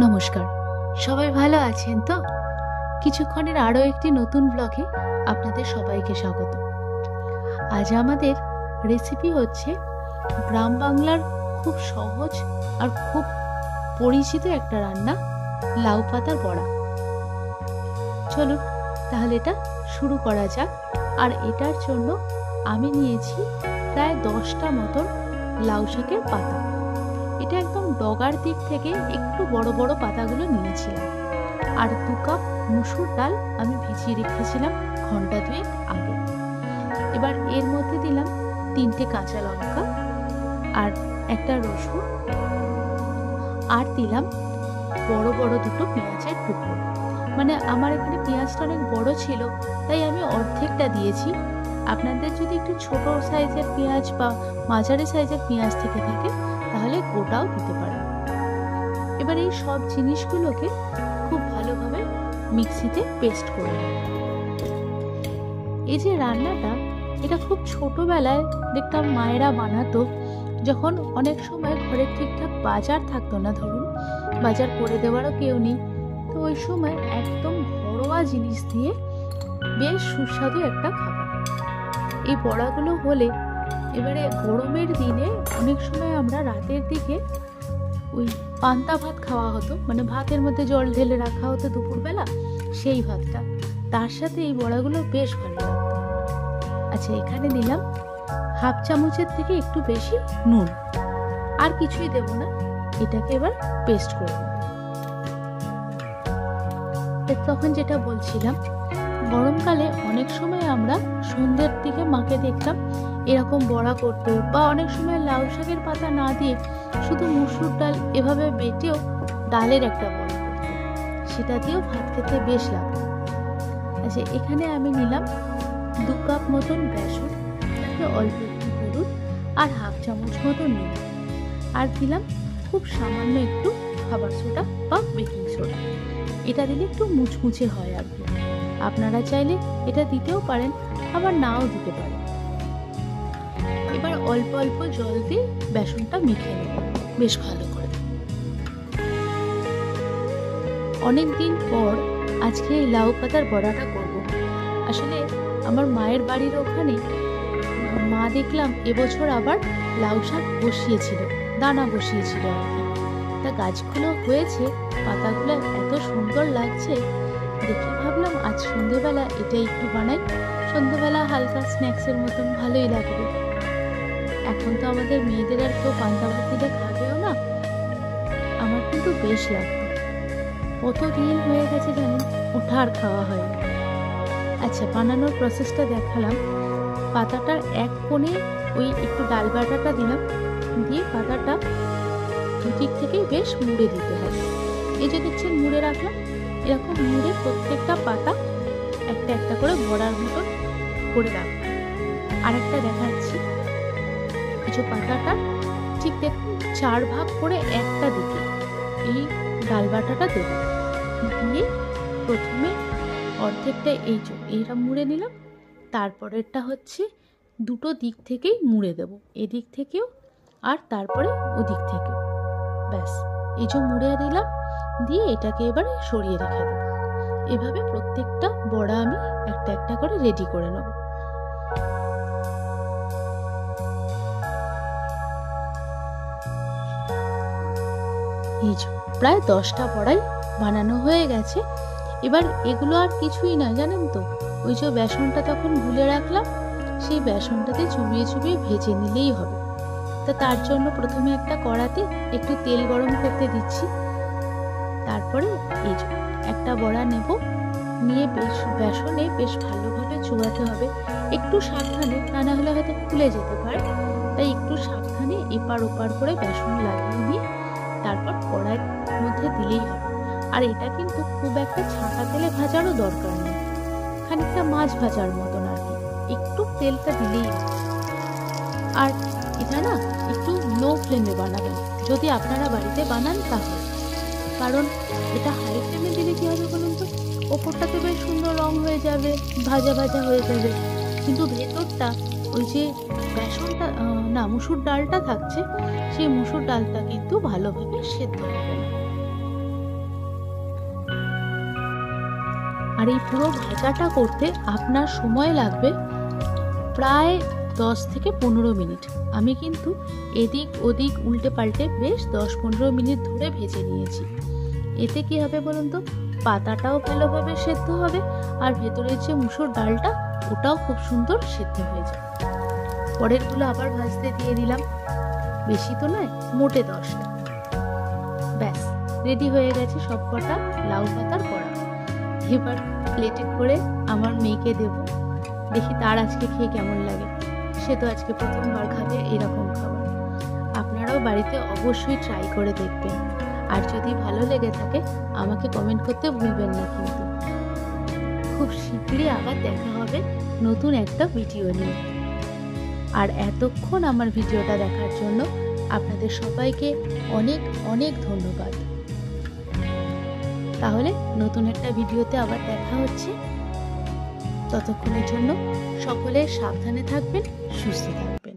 নমস্কার, সবাই ভালো আছেন তো? কিছুক্ষণের আরও একটি নতুন ব্লগে আপনাদের সবাইকে স্বাগত। আজ আমাদের রেসিপি হচ্ছে গ্রাম বাংলার খুব সহজ আর খুব পরিচিত একটা রান্না, লাউ পাতার বড়া। চলুন তাহলে এটা শুরু করা যাক। আর এটার জন্য আমি নিয়েছি প্রায় 10টা মতন লাউ শাকের পাতা। এটা একদম ডগার দিক থেকে একটু বড় বড় পাতাগুলো নিয়েছিলাম। আর 2 কাপ মুসুর ডাল আমি ভিজিয়ে রেখেছিলাম ঘন্টা 2 আগে। এবার এর মধ্যে দিলাম 3টে কাঁচা লঙ্কা আর একটা রসুন, আর দিলাম বড় বড় 2টো পেঁয়াজের টুকরো। মানে আমার এখানে পেঁয়াজটা অনেক বড় ছিল, তাই আমি অর্ধেকটা দিয়েছি। আপনাদের যদি একটু ছোট সাইজের পেঁয়াজ বা মাঝারি সাইজের পেঁয়াজ থেকে থাকে তাহলে গোটাও দিতে পারেন। এবার এই সব জিনিসগুলোকে খুব ভালোভাবে মিক্সিতে পেস্ট করে নেব। এই যে রান্নাটা, এটা খুব ছোটবেলায় দেখতাম মায়েরা বানাতো, যখন অনেক সময় ঘরে ঠিকঠাক বাজার থাকতো না, ধরুন বাজার করে দেওয়ারও কেউ নেই, তো ওই সময় একদম ঘরোয়া জিনিস দিয়ে বেশ সুস্বাদু একটা খাবার। এই বড়াগুলো হলে এবারে গরমের দিনে অনেক সময় আমরা রাতের দিকে ওই পান্তা ভাত খাওয়া হতো, মানে ভাতের মধ্যে জল ঢেলে রাখা হতো দুপুরবেলা, সেই ভাতটা তার সাথে এই বড়াগুলো বেশ ভালো লাগতো। আচ্ছা, এখানে দিলাম 1/2 চামচের থেকে একটু বেশি নুন, আর কিছুই দেব না। এটাকে এবার পেস্ট করব। তখন যেটা বলছিলাম, গরমকালে অনেক সময় আমরা সন্ধ্যের দিকে মাকে দেখতাম এরকম বড়া করতে, বা অনেক সময় লাউ শাকের পাতা না দিয়ে শুধু মুসুর ডাল এভাবে বেটেও ডালের একটা বড়া করতো, সেটা দিয়েও ভাত খেতে বেশ লাগতো। আচ্ছা, এখানে আমি নিলাম 2 কাপ মতন বেসন, তাতে অল্প একটু হলুদ আর 1/2 চামচ মতন নুন, আর দিলাম খুব সামান্য একটু খাবার সোডা বা বেকিং সোডা। এটা দিলে একটু মুচমুচে হয় আর কি। আপনারা চাইলে এটা দিতেও পারেন, আবার নাও দিতে পারেন। এবার অল্প অল্প জল দিয়ে বেসনটা মেখে নেব বেশ ভালো করে। অনেকদিন পর আজকে এই লাউ পাতার বড়াটা করব। আসলে আমার মায়ের বাড়ির ওখানে মা দেখলাম এবছর আবার লাউ শাক বসিয়েছিল, দানা বসিয়েছিল আর কি। তা গাছগুলো হয়েছে, পাতাগুলো এত সুন্দর লাগছে দেখে ভাবলাম আজ সন্ধেবেলা এটা একটু বানাই। সন্ধেবেলা হালকা স্ন্যাক্সের মতন ভালোই লাগবে। এখন তো আমাদের মেয়েদের আর কেউ পান্তা ভাত দিলে খাবেও না, আমার কিন্তু বেশ লাগবে। কতদিন হয়ে গেছে জানেন, ওঠা আর খাওয়া হয়। আচ্ছা, বানানোর প্রসেসটা দেখালাম। পাতাটার এক কোণে ওই একটু ডাল বাটাটা দিলাম, দিয়ে পাতাটা দুদিক থেকে বেশ মুড়ে দিতে হবে। এই যে দেখছেন মুড়ে রাখলাম, এরকম মুড়ে প্রত্যেকটা পাতা একটা একটা করে বড়ার মতন করে রাখবো। আর একটা দেখাচ্ছি, কিছু পাতাটা ঠিক দেখুন 4 ভাগ করে একটা দিকে এই ডাল বাটাটা দেব, দিয়ে প্রথমে অর্ধেকটা এইটা মুড়ে নিলাম, তারপরেরটা হচ্ছে 2টো দিক থেকেই মুড়ে দেব, এদিক থেকেও আর তারপরে ওদিক থেকেও। ব্যাস, এই যে মুড়ে দিলাম, দিয়ে এটাকে এবারে সরিয়ে রেখে দেব। এভাবে প্রত্যেকটা বড়া আমি একটা একটা করে রেডি করে নেব। এই যে প্রায় 10টা বড়াই বানানো হয়ে গেছে। এবার এগুলো আর কিছুই না, জানেন তো, ওই যে বেসনটা তখন গুলে রাখলাম, সেই বেসনটাতে চুবিয়ে চুবিয়ে ভেজে নিলেই হবে। তা তার জন্য প্রথমে একটা কড়াতে একটু তেল গরম করতে দিচ্ছি। তারপরে এই যে একটা বড়া নেব, নিয়ে বেসনে বেশ ভালোভাবে চুবাতে হবে। একটু সাবধানে, না হলে হয়তো খুলে যেতে পারে, তাই একটু সাবধানে এপার ওপার করে বেসন লাগিয়ে নিয়ে তারপর কড়াইয়ের মধ্যে দিলেই হবে। আর এটা কিন্তু খুব একটা ছাঁকা তেলে ভাজারও দরকার নেই, খানিকটা মাছ ভাজার মতন আর কি, একটু তেলটা দিলেই হবে। আর এটা না একটু লো ফ্লেমে বানাবেন যদি আপনারা বাড়িতে বানান তাহলে, কারণ এটা হাই ফ্লেমে দিলে কি হবে বলুন তো, ওপরটাতে বেশ সুন্দর রং হয়ে যাবে, ভাজা ভাজা হয়ে যাবে, কিন্তু ভেতরটা ওই যে বেসনটা না মুসুর ডালটা থাকছে, সেই মুসুর ডালটা কিন্তু ভালোভাবে সেদ্ধ হবে না। আর এই পুরো ভাজাটা করতে আপনার সময় লাগবে প্রায় 10 থেকে 15 মিনিট। আমি কিন্তু এদিক ওদিক উল্টে পাল্টে বেশ 10-15 মিনিট ধরে ভেজে নিয়েছি। এতে কি হবে বলুন তো, পাতাটাও ভালোভাবে সেদ্ধ হবে আর ভেতরের যে মুসুর ডালটা ওটাও খুব সুন্দর সেদ্ধ হয়ে যাবে। পরেরগুলো আবার ভাজতে দিয়ে দিলাম, বেশি তো নয়, মোটে 10টা। ব্যাস রেডি হয়ে গেছে সবকটা লাউ পাতার বড়া। এবার প্লেটে করে আমার মেয়েকে দেব, দেখি তার আজকে খেয়ে কেমন লাগে। সে তো আজকে প্রথমবার খাবে এরকম খাবার। আপনারাও বাড়িতে অবশ্যই ট্রাই করে দেখবেন, আর যদি ভালো লেগে থাকে আমাকে কমেন্ট করতে ভুলবেন না কিন্তু। খুব শীঘ্রই আবার দেখা হবে নতুন একটা ভিডিও নিয়ে। আর এতক্ষণ আমার ভিডিওটা দেখার জন্য আপনাদের সবাইকে অনেক অনেক ধন্যবাদ। তাহলে নতুন একটা ভিডিওতে আবার দেখা হচ্ছে। ততক্ষণের জন্য সকলে সাবধানে থাকবেন, সুস্থ থাকবেন।